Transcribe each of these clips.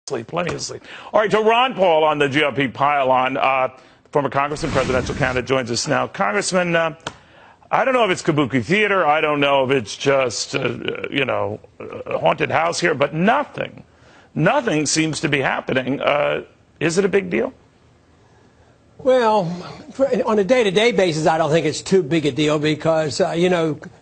Sleep, plenty of sleep. All right, so Ron Paul on the GOP pile-on, former congressman, presidential candidate, joins us now. Congressman, I don't know if it's kabuki theater. I don't know if it's just, a haunted house here, but nothing seems to be happening. Is it a big deal? Well, on a day-to-day basis, I don't think it's too big a deal because,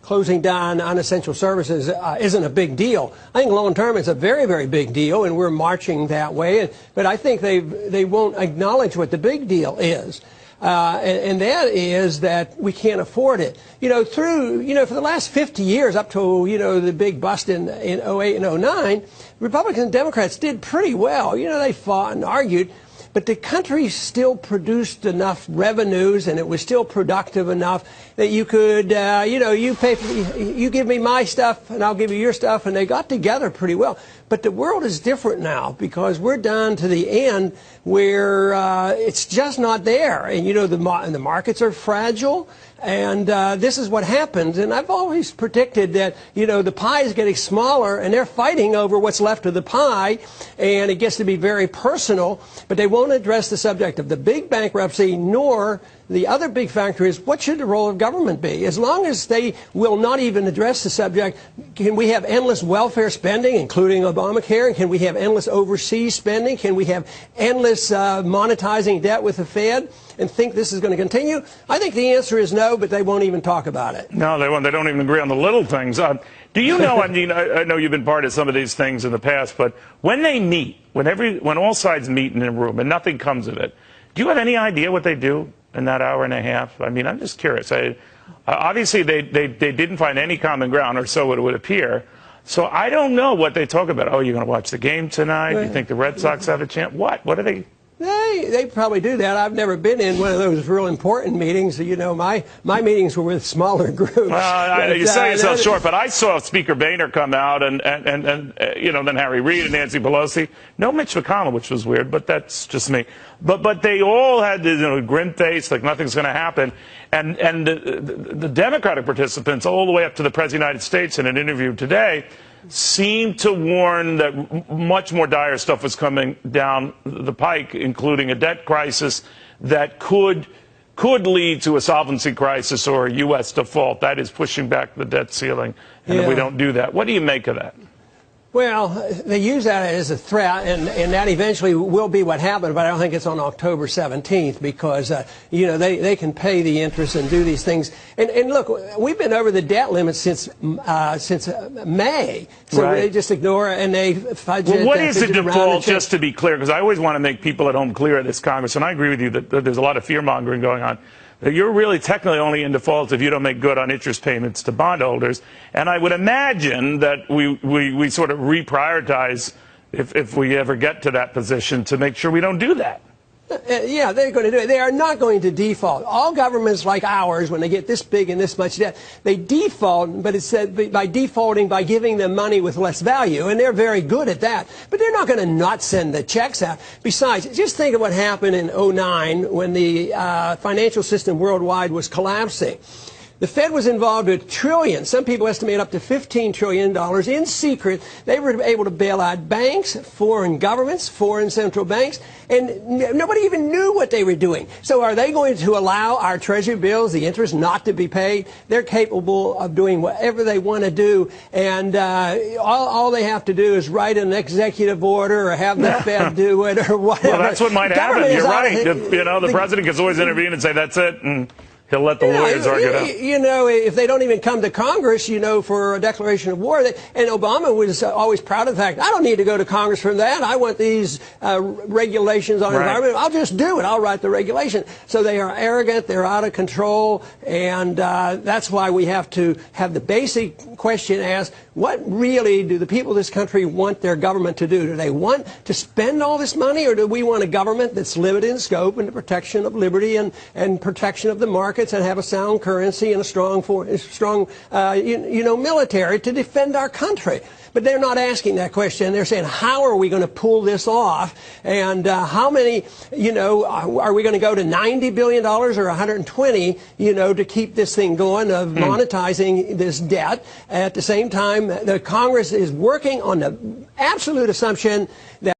closing down unessential services isn't a big deal. I think long-term it's a very, very big deal, and we're marching that way. But I think they won't acknowledge what the big deal is. And that is that we can't afford it. For the last 50 years, up to, the big bust in 08 and 09, Republicans and Democrats did pretty well. They fought and argued. But the country still produced enough revenues, and it was still productive enough that you could, you give me my stuff, and I'll give you your stuff, and they got together pretty well. But the world is different now because we're down to the end where it's just not there, and the markets are fragile. And this is what happens. And I've always predicted that, the pie is getting smaller and they're fighting over what's left of the pie. And it gets to be very personal. But they won't address the subject of the big bankruptcy, nor the other big factor is what should the role of government be? As long as they will not even address the subject, can we have endless welfare spending, including Obamacare? And can we have endless overseas spending? Can we have endless monetizing debt with the Fed and think this is going to continue? I think the answer is no, but they won't even talk about it. No, they won't. They don't even agree on the little things. Do you know, I know you've been part of some of these things in the past, but when they meet, when all sides meet in a room and nothing comes of it, do you have any idea what they do in that hour and a half? I mean, I'm just curious. Obviously, they didn't find any common ground, or so it would appear. So I don't know what they talk about. Oh, you're going to watch the game tonight? You think the Red Sox have a chance? What? What are they? They probably do that. I've never been in one of those real important meetings. My meetings were with smaller groups. You sell yourself short, but I saw Speaker Boehner come out and then Harry Reid and Nancy Pelosi. No Mitch McConnell, which was weird, but that's just me. But they all had this grim face, like nothing's going to happen. And the Democratic participants, all the way up to the President of the United States in an interview today, seemed to warn that much more dire stuff was coming down the pike, including a debt crisis that could lead to a solvency crisis or a U.S. default. That is pushing back the debt ceiling. And if we don't do that, what do you make of that? Well, they use that as a threat, and that eventually will be what happens, but I don't think it's on October 17th because, they can pay the interest and do these things. And look, we've been over the debt limit since May, so right. They just ignore it and they fudge it. Well, what is the default, just to be clear, because I always want to make people at home clear at this Congress, and I agree with you that there's a lot of fear-mongering going on. You're really technically only in default if you don't make good on interest payments to bondholders. And I would imagine that we sort of reprioritize if we ever get to that position to make sure we don't do that. Yeah, they're going to do it. They are not going to default. All governments like ours, when they get this big and this much debt, they default, but it's by defaulting by giving them money with less value, and they're very good at that. But they're not going to not send the checks out. Besides, just think of what happened in 09 when the financial system worldwide was collapsing. The Fed was involved with trillions. Some people estimate up to $15 trillion in secret. They were able to bail out banks, foreign governments, foreign central banks, and nobody even knew what they were doing. So are they going to allow our Treasury bills, the interest, not to be paid? They're capable of doing whatever they want to do, and all they have to do is write an executive order or have the Fed do it or whatever. Well, that's what might happen. You're right. The president can always intervene and say, that's it, and he'll let the lawyers argue it out. If they don't even come to Congress, for a declaration of war, and Obama was always proud of the fact, I don't need to go to Congress for that. I want these regulations on environment. I'll just do it. I'll write the regulation. So they are arrogant. They're out of control. And that's why we have to have the basic question asked, what really do the people of this country want their government to do? Do they want to spend all this money, or do we want a government that's limited in scope and the protection of liberty and protection of the market, and have a sound currency and a strong military to defend our country? But they're not asking that question. They're saying, how are we going to pull this off? And how many, are we going to go to $90 billion or 120, to keep this thing going of monetizing this debt? At the same time, the Congress is working on the absolute assumption that